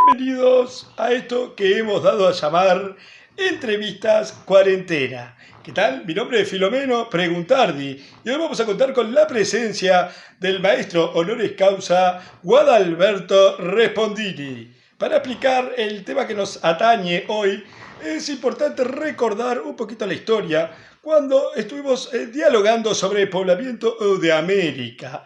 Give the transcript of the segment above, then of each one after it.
Bienvenidos a esto que hemos dado a llamar Entrevistas Cuarentena. ¿Qué tal? Mi nombre es Filomeno Preguntardi y hoy vamos a contar con la presencia del maestro honoris causa Guadalberto Respondini. Para explicar el tema que nos atañe hoy, es importante recordar un poquito la historia cuando estuvimos dialogando sobre el poblamiento de América.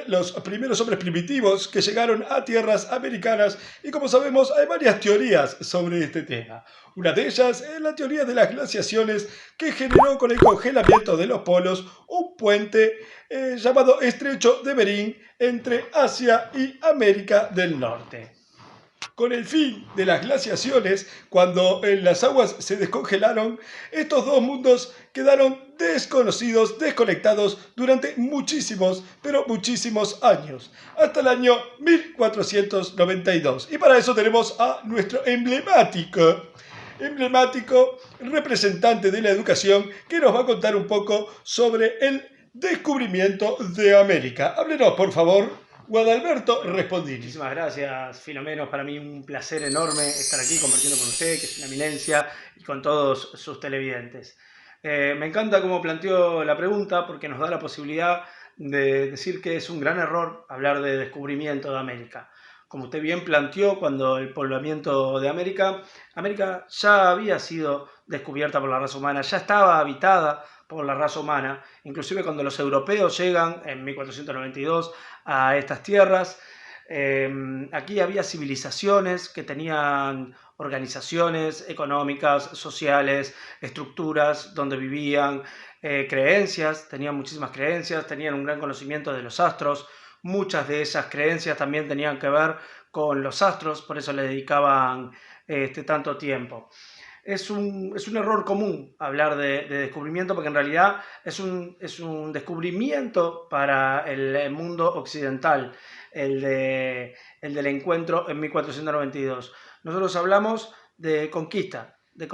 Los primeros hombres primitivos que llegaron a tierras americanas, y como sabemos hay varias teorías sobre este tema. Una de ellas es la teoría de las glaciaciones, que generó con el congelamiento de los polos un puente llamado Estrecho de Bering entre Asia y América del Norte. Con el fin de las glaciaciones, cuando las aguas se descongelaron, estos dos mundos quedaron desconocidos, desconectados durante muchísimos, pero muchísimos años, hasta el año 1492. Y para eso tenemos a nuestro emblemático representante de la educación, que nos va a contar un poco sobre el descubrimiento de América. Háblenos, por favor, Guadalberto Respondini. Muchísimas gracias, Filomeno. Para mí un placer enorme estar aquí compartiendo con usted, que es una eminencia, y con todos sus televidentes. Me encanta cómo planteó la pregunta, porque nos da la posibilidad de decir que es un gran error hablar de descubrimiento de América. Como usted bien planteó, cuando el poblamiento de América ya había sido descubierta por la raza humana, ya estaba habitada por la raza humana. Inclusive cuando los europeos llegan en 1492 a estas tierras, aquí había civilizaciones que tenían organizaciones económicas, sociales, estructuras donde vivían, creencias, tenían muchísimas creencias, tenían un gran conocimiento de los astros. Muchas de esas creencias también tenían que ver con los astros, por eso le dedicaban tanto tiempo. Es un error común hablar de descubrimiento, porque en realidad es un descubrimiento para el mundo occidental, el del encuentro en 1492. Nosotros hablamos de conquista y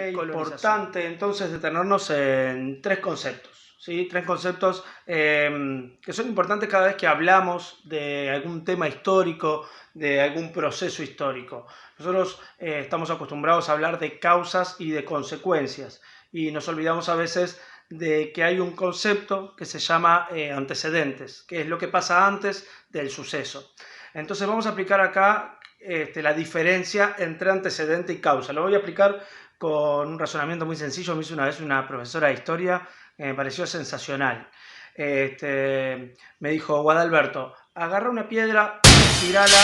importante entonces detenernos en tres conceptos. ¿Sí? Tres conceptos que son importantes cada vez que hablamos de algún tema histórico, de algún proceso histórico. Nosotros estamos acostumbrados a hablar de causas y de consecuencias, y nos olvidamos a veces de que hay un concepto que se llama antecedentes, que es lo que pasa antes del suceso. Entonces vamos a aplicar acá la diferencia entre antecedente y causa. Lo voy a aplicar con un razonamiento muy sencillo. Me hizo una vez una profesora de historia que me pareció sensacional. Me dijo: Guadalberto, agarra una piedra, tirala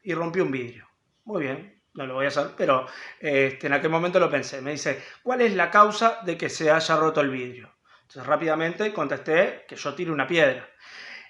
y rompió un vidrio. Muy bien, no lo voy a hacer, pero en aquel momento lo pensé. Me dice: ¿cuál es la causa de que se haya roto el vidrio? Entonces rápidamente contesté que yo tiro una piedra.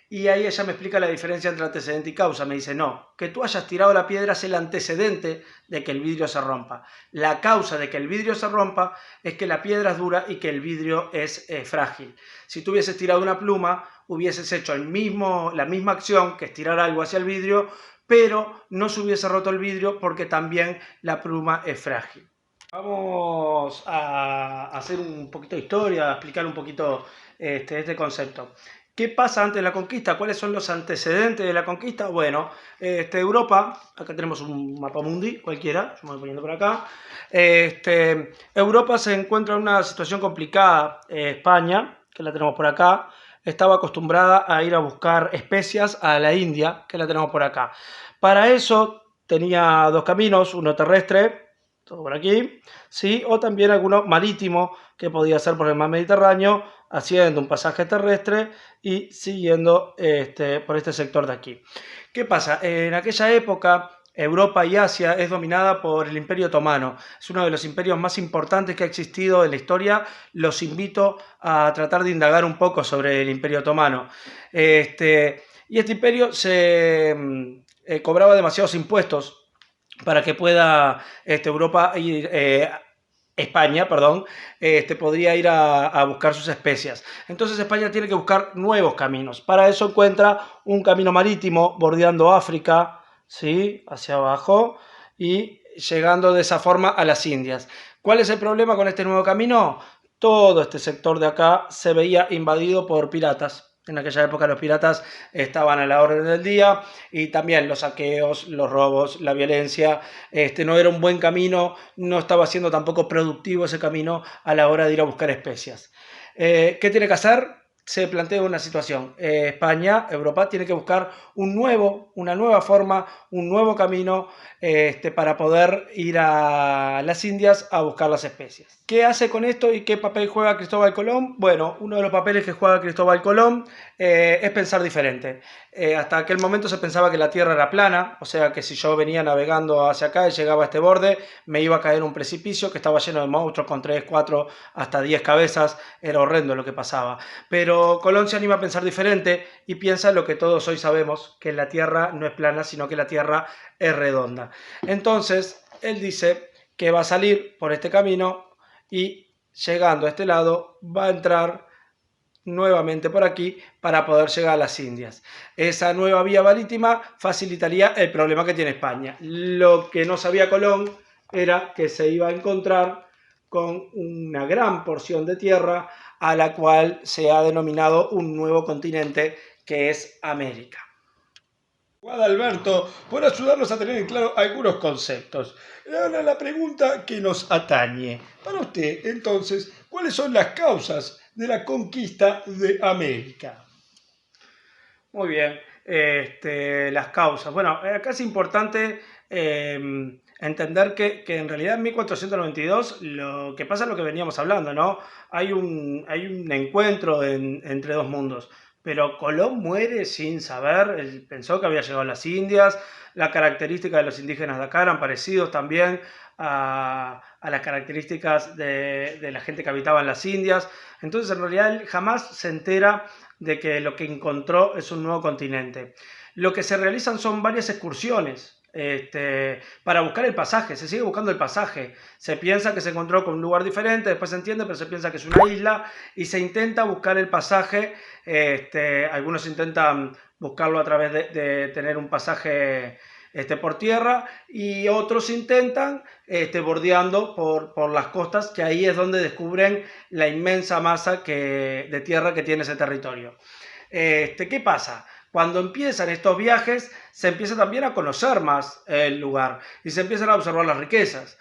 Y ahí ella me explica la diferencia entre antecedente y causa. Me dice: no, que tú hayas tirado la piedra es el antecedente de que el vidrio se rompa. La causa de que el vidrio se rompa es que la piedra es dura y que el vidrio es frágil. Si tú hubieses tirado una pluma, hubieses hecho la misma acción, que es tirar algo hacia el vidrio, pero no se hubiese roto el vidrio porque también la pluma es frágil. Vamos a hacer un poquito de historia, a explicar un poquito este concepto. ¿Qué pasa antes de la conquista? ¿Cuáles son los antecedentes de la conquista? Bueno, Europa, acá tenemos un mapa mundi cualquiera, yo me voy poniendo por acá. Europa se encuentra en una situación complicada. España, que la tenemos por acá, estaba acostumbrada a ir a buscar especias a la India, que la tenemos por acá. Para eso tenía dos caminos, uno terrestre, todo por aquí, ¿sí? O también alguno marítimo, que podía ser por el mar Mediterráneo, haciendo un pasaje terrestre y siguiendo por este sector de aquí. ¿Qué pasa? En aquella época, Europa y Asia es dominada por el Imperio Otomano. Es uno de los imperios más importantes que ha existido en la historia. Los invito a tratar de indagar un poco sobre el Imperio Otomano. Y este imperio cobraba demasiados impuestos para que pueda Europa ir... España, perdón, podría ir a buscar sus especias. Entonces España tiene que buscar nuevos caminos. Para eso encuentra un camino marítimo bordeando África, ¿sí?, hacia abajo, y llegando de esa forma a las Indias. ¿Cuál es el problema con este nuevo camino? Todo este sector de acá se veía invadido por piratas. En aquella época los piratas estaban a la orden del día y también los saqueos, los robos, la violencia. No era un buen camino, no estaba siendo tampoco productivo ese camino a la hora de ir a buscar especias. ¿Qué tiene que hacer? Se plantea una situación. España, Europa, tiene que buscar una nueva forma, un nuevo camino para poder ir a las Indias a buscar las especias. ¿Qué hace con esto y qué papel juega Cristóbal Colón? Bueno, uno de los papeles que juega Cristóbal Colón es pensar diferente. Hasta aquel momento se pensaba que la Tierra era plana, o sea que si yo venía navegando hacia acá y llegaba a este borde, me iba a caer un precipicio que estaba lleno de monstruos con 3, 4, hasta 10 cabezas. Era horrendo lo que pasaba. Pero Colón se anima a pensar diferente y piensa lo que todos hoy sabemos, que la Tierra no es plana, sino que la Tierra es redonda. Entonces, él dice que va a salir por este camino y llegando a este lado va a entrar nuevamente por aquí para poder llegar a las Indias. Esa nueva vía marítima facilitaría el problema que tiene España. Lo que no sabía Colón era que se iba a encontrar con una gran porción de tierra a la cual se ha denominado un nuevo continente que es América. Guadalberto, por ayudarnos a tener en claro algunos conceptos. Ahora la pregunta que nos atañe. Para usted, entonces, ¿cuáles son las causas de la conquista de América? Muy bien, las causas. Bueno, acá es importante entender que en realidad en 1492 lo que pasa es lo que veníamos hablando, ¿no? Hay un encuentro entre dos mundos, pero Colón muere sin saber, él pensó que había llegado a las Indias, las características de los indígenas de acá eran parecidos también a las características de la gente que habitaba en las Indias, entonces en realidad él jamás se entera de que lo que encontró es un nuevo continente. Lo que se realizan son varias excursiones para buscar el pasaje, se sigue buscando el pasaje, se piensa que se encontró con un lugar diferente, después se entiende, pero se piensa que es una isla y se intenta buscar el pasaje, algunos intentan buscarlo a través de tener un pasaje por tierra y otros intentan bordeando por las costas, que ahí es donde descubren la inmensa masa de tierra que tiene ese territorio. ¿Qué pasa? Cuando empiezan estos viajes, se empieza también a conocer más el lugar y se empiezan a observar las riquezas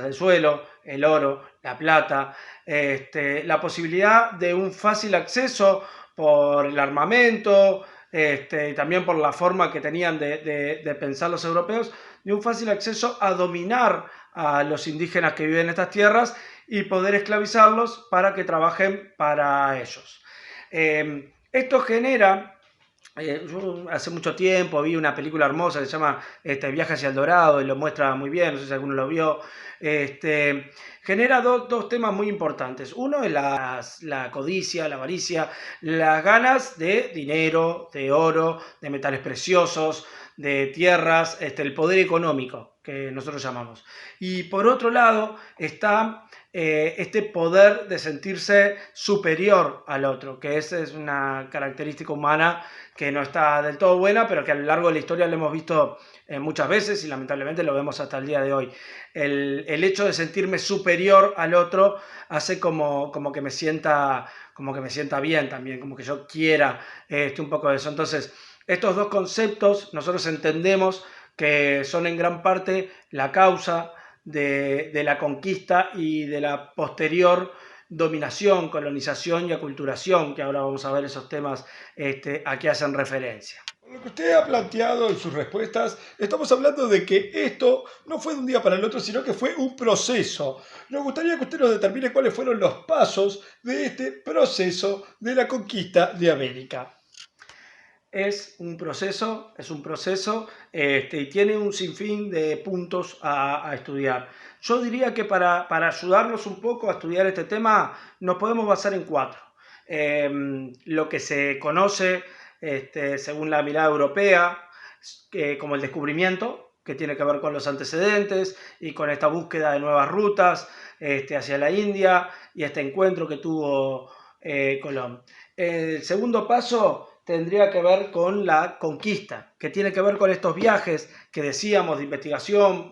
del suelo, el oro, la plata, la posibilidad de un fácil acceso por el armamento, y también por la forma que tenían de pensar los europeos, de un fácil acceso a dominar a los indígenas que viven en estas tierras y poder esclavizarlos para que trabajen para ellos. Esto genera... yo hace mucho tiempo vi una película hermosa que se llama Viaje hacia el Dorado y lo muestra muy bien, no sé si alguno lo vio. Genera dos temas muy importantes. Uno es la codicia, la avaricia, las ganas de dinero, de oro, de metales preciosos, de tierras, el poder económico que nosotros llamamos. Y por otro lado está este poder de sentirse superior al otro, que esa es una característica humana que no está del todo buena, pero que a lo largo de la historia lo hemos visto muchas veces y lamentablemente lo vemos hasta el día de hoy. El hecho de sentirme superior al otro hace como que me sienta bien también, como que yo quiera un poco de eso. Entonces, estos dos conceptos nosotros entendemos que son en gran parte la causa de la conquista y de la posterior dominación, colonización y aculturación, que ahora vamos a ver esos temas a que hacen referencia. Lo que usted ha planteado en sus respuestas, estamos hablando de que esto no fue de un día para el otro, sino que fue un proceso. Nos gustaría que usted nos determine cuáles fueron los pasos de este proceso de la conquista de América. Es un proceso y tiene un sinfín de puntos a estudiar. Yo diría que para ayudarnos un poco a estudiar este tema nos podemos basar en 4. Lo que se conoce según la mirada europea como el descubrimiento, que tiene que ver con los antecedentes y con esta búsqueda de nuevas rutas hacia la India y este encuentro que tuvo Colón. El segundo paso tendría que ver con la conquista, que tiene que ver con estos viajes que decíamos de investigación,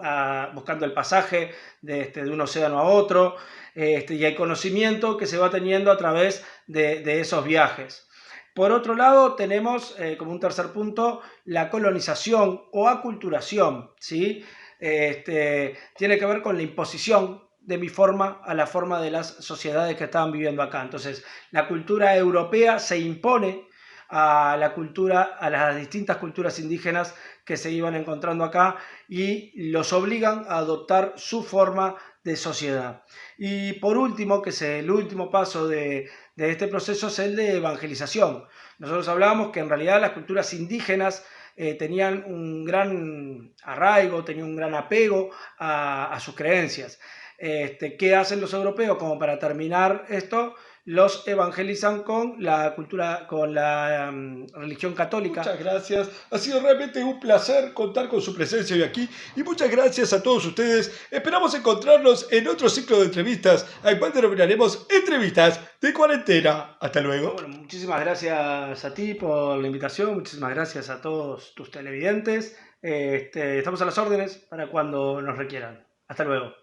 buscando el pasaje de un océano a otro, y el conocimiento que se va teniendo a través de esos viajes. Por otro lado, tenemos como un tercer punto la colonización o aculturación, ¿sí? Tiene que ver con la imposición de mi forma a la forma de las sociedades que estaban viviendo acá. Entonces, la cultura europea se impone a la cultura, a las distintas culturas indígenas que se iban encontrando acá y los obligan a adoptar su forma de sociedad. Y por último, que es el último paso de este proceso, es el de evangelización. Nosotros hablábamos que en realidad las culturas indígenas tenían un gran arraigo, tenían un gran apego a sus creencias. ¿Qué hacen los europeos? Como para terminar esto, los evangelizan con la cultura, con la religión católica. Muchas gracias. Ha sido realmente un placer contar con su presencia hoy aquí. Y muchas gracias a todos ustedes. Esperamos encontrarnos en otro ciclo de entrevistas, al cual denominaremos Entrevistas de Cuarentena. Hasta luego. Bueno, muchísimas gracias a ti por la invitación. Muchísimas gracias a todos tus televidentes. Estamos a las órdenes para cuando nos requieran. Hasta luego.